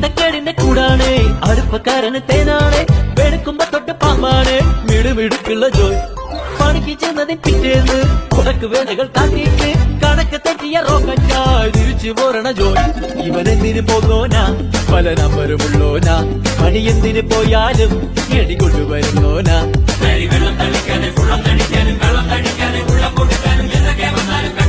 ചിട്ടക്കേടിന്റെ കൂടാണ് അടുപ്പക്കാരന് തേനാണ് വെളുക്കുമ്പോ തൊട്ട് പാമ്പാണ് മിടുമിടുക്കുള്ള ജോയ് പണിക്ക് ചെന്നതിൽ പിറ്റേന്ന് ഉടക്ക് വേലകൾ കാട്ടിയിട്ട് കണക്ക് തെറ്റിയ റോക്കറ്റായി തിരിച്ചു പോരണ ജോയ് ഇവനെന്തിന് പോന്നോനാ പല നമ്പരുമുള്ളോനാ പണി എന്തിന് പോയാലും എടി കൊണ്ടുവരുന്നോനാ വെള്ളം തളിക്കാനും വെള്ളം തടിക്കാനും വെള്ളം തടിക്കാനും വെള്ളം കൊടുക്കാനും എന്തൊക്കെ വന്നാലും